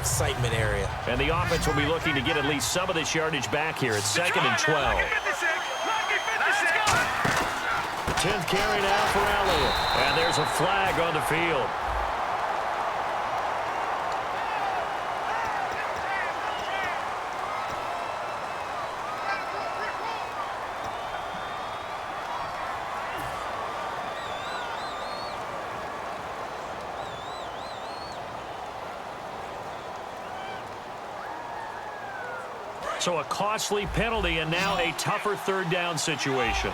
excitement area. And the offense will be looking to get at least some of this yardage back here. It's 2nd and 12. 10th carry now for Elliott. And there's a flag on the field. So a costly penalty and now a tougher 3rd down situation.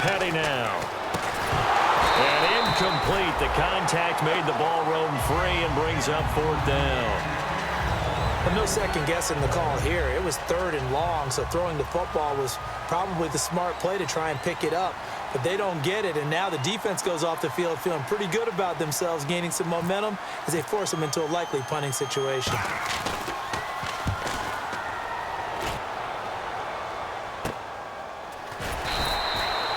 Petty now. And incomplete. The contact made the ball roam free and brings up 4th down. Well, no second guessing the call here. It was 3rd and long, so throwing the football was probably the smart play to try and pick it up. But they don't get it, and now the defense goes off the field feeling pretty good about themselves, gaining some momentum as they force them into a likely punting situation.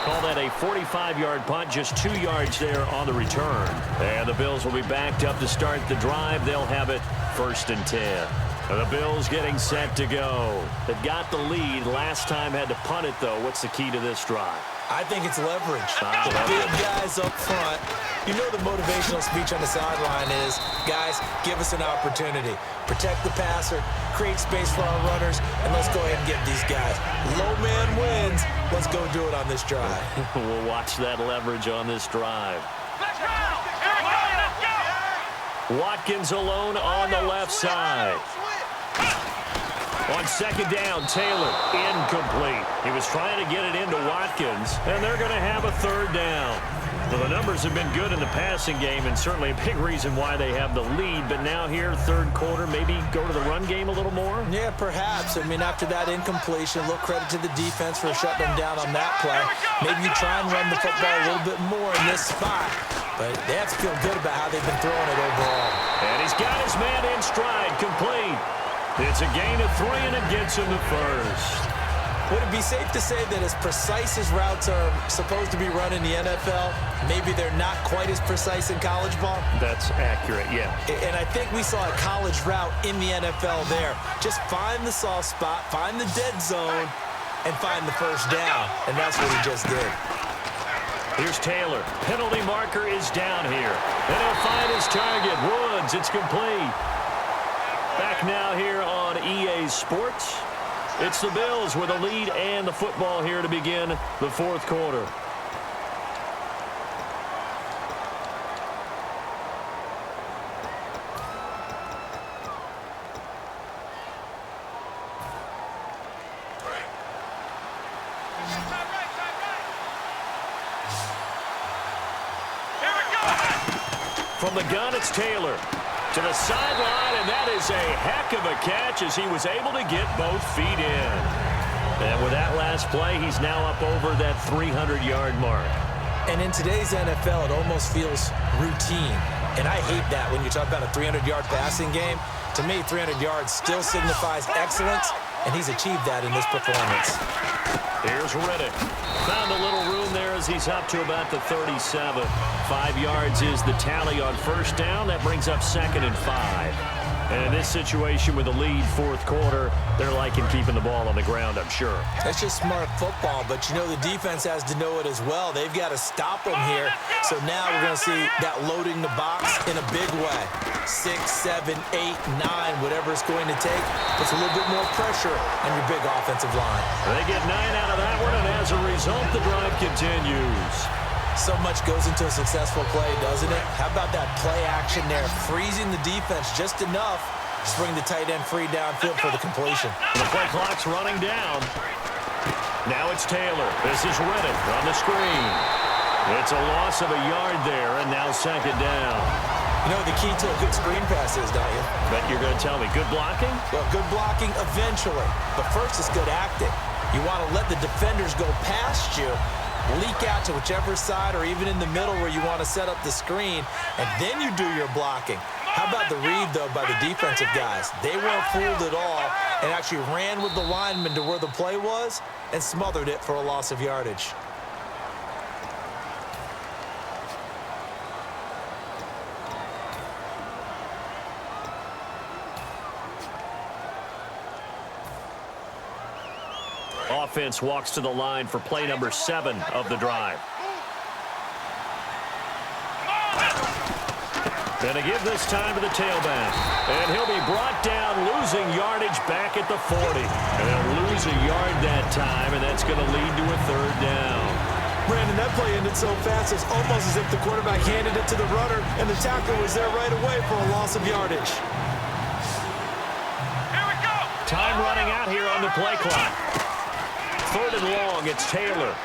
Call that a 45-yard punt, just 2 yards there on the return. And the Bills will be backed up to start the drive. They'll have it 1st and 10. The Bills getting set to go. They've got the lead. Last time had to punt it, though. What's the key to this drive? I think it's leverage. The big guys up front. You know the motivational speech on the sideline is, guys, give us an opportunity. Protect the passer, create space for our runners, and let's go ahead and get these guys. Low man wins. Let's go do it on this drive. We'll watch that leverage on this drive. Let's go! Everybody, let's go! Watkins alone on the left side. On 2nd down, Taylor, incomplete. He was trying to get it into Watkins, and they're going to have a 3rd down. Well, the numbers have been good in the passing game, and certainly a big reason why they have the lead. But now here, 3rd quarter, maybe go to the run game a little more? Yeah, perhaps. I mean, after that incompletion, a little credit to the defense for shutting them down on that play. Maybe you try and run the football a little bit more in this spot. But they have to feel good about how they've been throwing it overall. And he's got his man in stride, complete. It's a gain of 3, and it gets him to 1st. Would it be safe to say that as precise as routes are supposed to be run in the NFL, maybe they're not quite as precise in college ball? That's accurate, yeah. And I think we saw a college route in the NFL there. Just find the soft spot, find the dead zone, and find the 1st down. And that's what he just did. Here's Taylor. Penalty marker is down here. And he'll find his target. Woods, it's complete. Back now here on EA Sports. It's the Bills with a lead and the football here to begin the 4th quarter. From the gun, it's Taylor. To the sideline, and that is a heck of a catch as he was able to get both feet in. And with that last play, he's now up over that 300-yard mark. And in today's NFL, it almost feels routine. And I hate that when you talk about a 300-yard passing game. To me, 300 yards still signifies excellence, and he's achieved that in this performance. Here's Riddick. Found a little room there as he's up to about the 37. 5 yards is the tally on 1st down. That brings up 2nd and 5. And in this situation with the lead 4th quarter, they're liking keeping the ball on the ground, I'm sure. That's just smart football, but you know the defense has to know it as well. They've got to stop them here. So now we're going to see that loading the box in a big way. 6, 7, 8, 9, whatever it's going to take. Puts a little bit more pressure on your big offensive line. They get 9 out of that one, and as a result, the drive continues. So much goes into a successful play, doesn't it? How about that play action there, freezing the defense just enough to bring the tight end free downfield for the completion. The play clock's running down. Now it's Taylor. This is Riddick on the screen. It's a loss of a yard there, and now 2nd down. You know what the key to a good screen pass is, don't you? Bet you're going to tell me. Good blocking? Well, good blocking eventually. But first is good acting. You want to let the defenders go past you, leak out to whichever side or even in the middle where you want to set up the screen, and then you do your blocking. How about the read, though, by the defensive guys? They weren't fooled at all and actually ran with the lineman to where the play was and smothered it for a loss of yardage. offense walks to the line for play number 7 of the drive. And to give this time to the tailback. And he'll be brought down, losing yardage back at the 40. And they'll lose a yard that time, and that's going to lead to a 3rd down. Brandon, that play ended so fast, it's almost as if the quarterback handed it to the runner, and the tackler was there right away for a loss of yardage. Here we go. Time running out here on the play clock. 3rd and long, it's Taylor.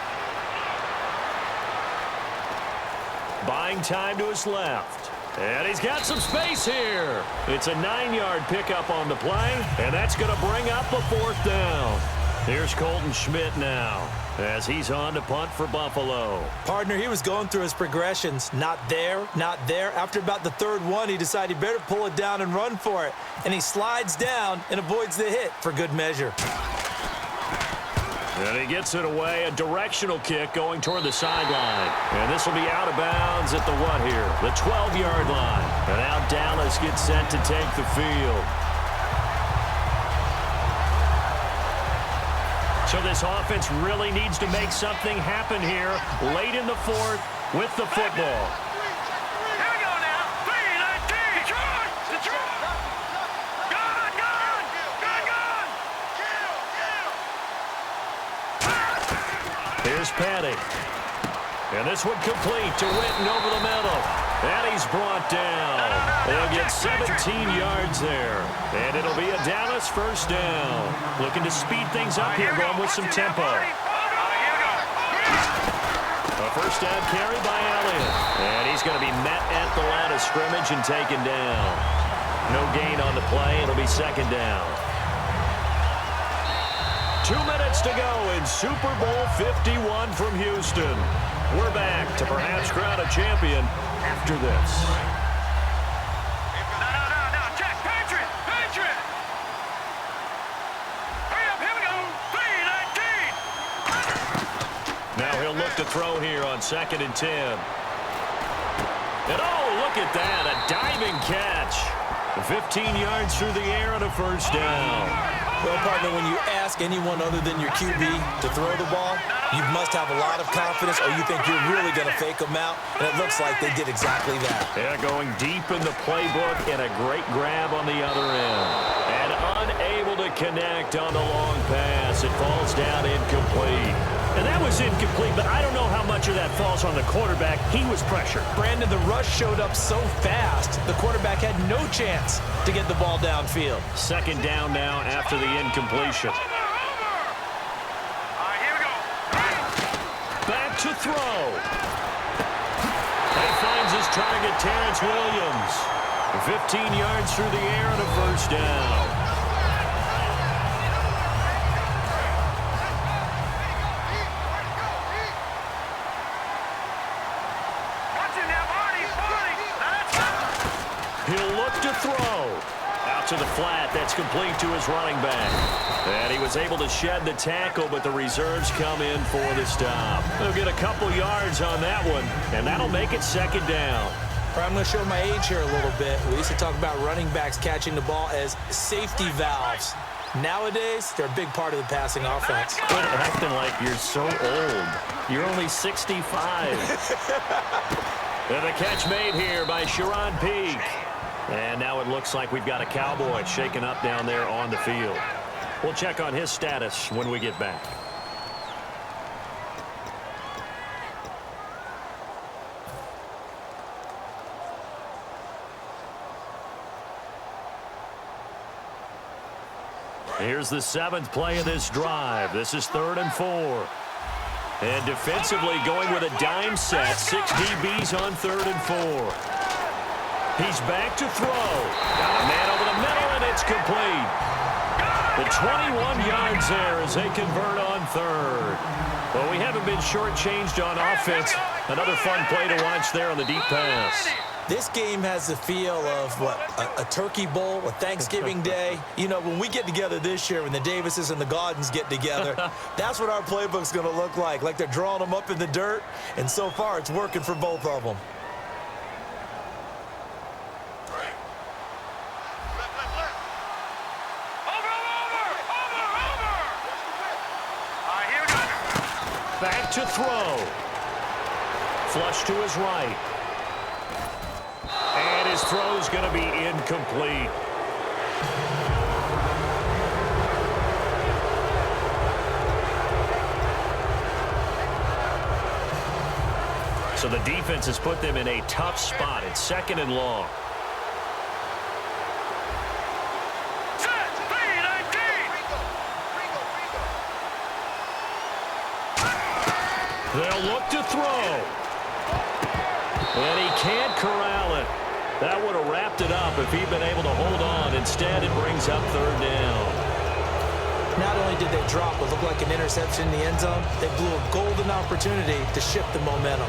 Buying time to his left. And he's got some space here. It's a 9-yard pickup on the play, and that's going to bring up a 4th down. Here's Colton Schmidt now as he's on to punt for Buffalo. Partner, he was going through his progressions. Not there, not there. After about the 3rd one, he decided he better pull it down and run for it. And he slides down and avoids the hit for good measure. And he gets it away, a directional kick going toward the sideline. And this will be out of bounds at the what here? The 12-yard line. And now Dallas gets set to take the field. So this offense really needs to make something happen here late in the 4th with the football. Here we go now. 3-19. Detroit. Detroit. Gun. Here's Patty. And this one complete to Witten over the middle. And he's brought down. They'll get 17 yards there. And it'll be a Dallas 1st down. Looking to speed things up here, going with some tempo. A 1st down carry by Elliott. And he's going to be met at the line of scrimmage and taken down. No gain on the play. It'll be 2nd down. 2 minutes to go in Super Bowl 51 from Houston. We're back to perhaps crown a champion after this. No. Check. Patriot. Hurry up. Here we go. 3-19. Now he'll look to throw here on 2nd and 10. And oh, look at that. A diving catch. 15 yards through the air and a 1st down. Well, partner, when you ask anyone other than your QB to throw the ball, you must have a lot of confidence or you think you're really going to fake them out, and it looks like they did exactly that. Yeah, going deep in the playbook and a great grab on the other end. And unable to connect on the long pass. It falls down incomplete. And that was incomplete, but I don't know how much of that falls on the quarterback. He was pressured. Brandon, the rush showed up so fast, the quarterback had no chance to get the ball downfield. 2nd down now after the incompletion. Here we go. Back to throw. He finds his target, Terrence Williams. 15 yards through the air and a 1st down. He'll look to throw. Out to the flat. That's complete to his running back. And he was able to shed the tackle, but the reserves come in for the stop. They'll get a couple yards on that one, and that'll make it 2nd down. I'm going to show my age here a little bit. We used to talk about running backs catching the ball as safety valves. Nowadays, they're a big part of the passing offense. Quit acting like you're so old. You're only 65. And the catch made here by Sharon Peak. And now it looks like we've got a Cowboy shaken up down there on the field. We'll check on his status when we get back. Here's the 7th play of this drive. This is 3rd and 4. And defensively going with a dime set. 6 DBs on 3rd and 4. He's back to throw. Got a man over the middle, and it's complete. The 21 yards there as they convert on 3rd. Well, we haven't been shortchanged on offense. Another fun play to watch there on the deep pass. This game has the feel of, what, a turkey bowl, a Thanksgiving day. You know, when we get together this year, when the Davises and the Gaudens get together, that's what our playbook's going to look like they're drawing them up in the dirt, and so far it's working for both of them. back to throw. Flush to his right. And his throw's going to be incomplete. So the defense has put them in a tough spot. It's 2nd and long. They'll look to throw. And he can't corral it. That would have wrapped it up if he'd been able to hold on. Instead, it brings up 3rd down. Not only did they drop what looked like an interception in the end zone, they blew a golden opportunity to shift the momentum.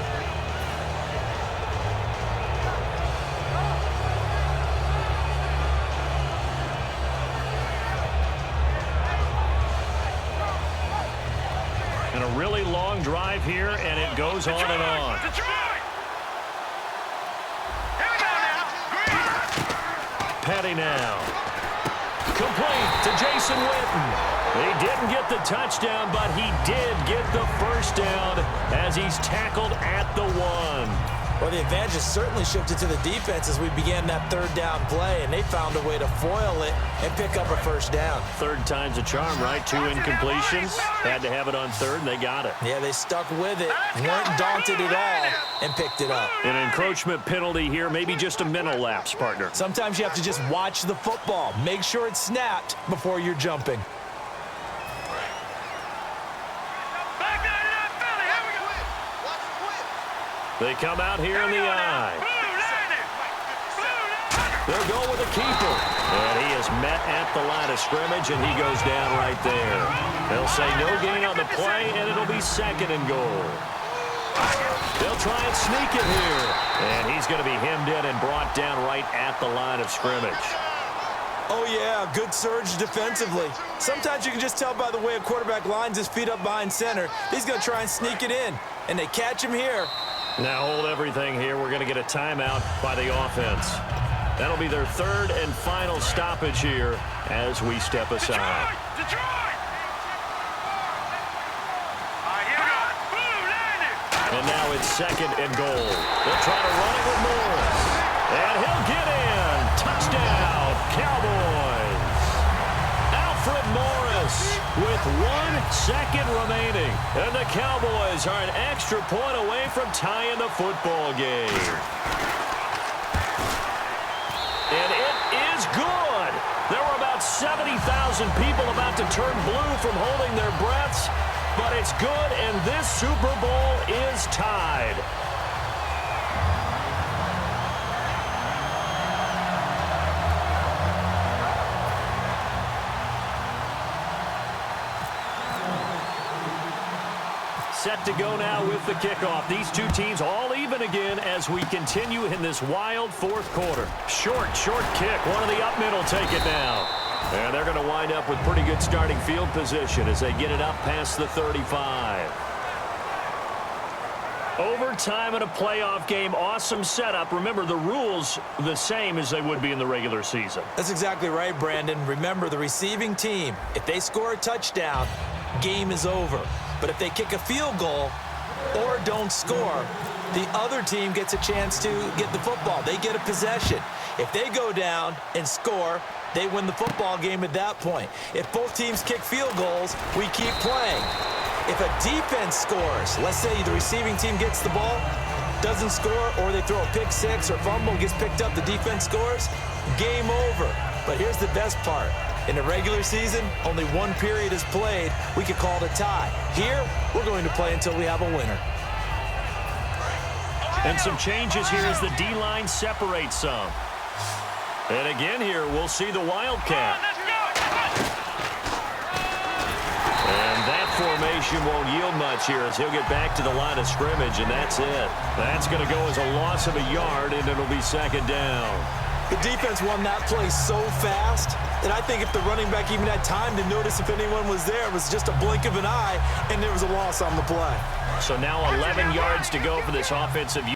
And a really long drive here, and it goes on and on. Petty now. Complete to Jason Witten. He didn't get the touchdown, but he did get the 1st down as he's tackled at the 1. Well, the advantage has certainly shifted to the defense as we began that 3rd down play, and they found a way to foil it and pick up a 1st down. 3rd time's a charm, right? 2 incompletions. Had to have it on 3rd, and they got it. Yeah, they stuck with it, weren't daunted at all, and picked it up. An encroachment penalty here, maybe just a mental lapse, partner. Sometimes you have to just watch the football. Make sure it's snapped before you're jumping. They come out here in the eye. They'll go with a keeper. And he is met at the line of scrimmage, and he goes down right there. They'll say no gain on the play, and it'll be 2nd and goal. They'll try and sneak it here. And he's going to be hemmed in and brought down right at the line of scrimmage. Oh, yeah, good surge defensively. Sometimes you can just tell by the way a quarterback lines his feet up behind center. He's going to try and sneak it in, and they catch him here. Now hold everything here. We're going to get a timeout by the offense. That'll be their 3rd and final stoppage here as we step aside. And now it's 2nd and goal. They'll try to run it with Morris. And he'll get in. Touchdown, Cowboys. Alfred Morris with 1 second remaining. And the Cowboys are an extra point away from tying the football game. And it is good. There were about 70,000 people about to turn blue from holding their breaths. But it's good, and this Super Bowl is tied. Set to go now with the kickoff. These two teams all even again as we continue in this wild 4th quarter. Short kick. One of the up middle take it now. And they're going to wind up with pretty good starting field position as they get it up past the 35. Overtime in a playoff game. Awesome setup. Remember, the rules the same as they would be in the regular season. That's exactly right, Brandon. Remember, the receiving team, if they score a touchdown, game is over. But if they kick a field goal or don't score, the other team gets a chance to get the football. They get a possession. If they go down and score, they win the football game at that point. If both teams kick field goals, we keep playing. If a defense scores, let's say the receiving team gets the ball, doesn't score, or they throw a pick 6 or fumble, gets picked up, the defense scores, game over. But here's the best part. In the regular season, only 1 period is played. We could call it a tie. Here, we're going to play until we have a winner. And some changes here as the D-line separates some. And again here, we'll see the Wildcat. And that formation won't yield much here as he'll get back to the line of scrimmage, and that's it. That's going to go as a loss of a yard, and it'll be 2nd down. The defense won that play so fast that I think if the running back even had time to notice if anyone was there, it was just a blink of an eye, and there was a loss on the play. So now 11 yards to go for this offensive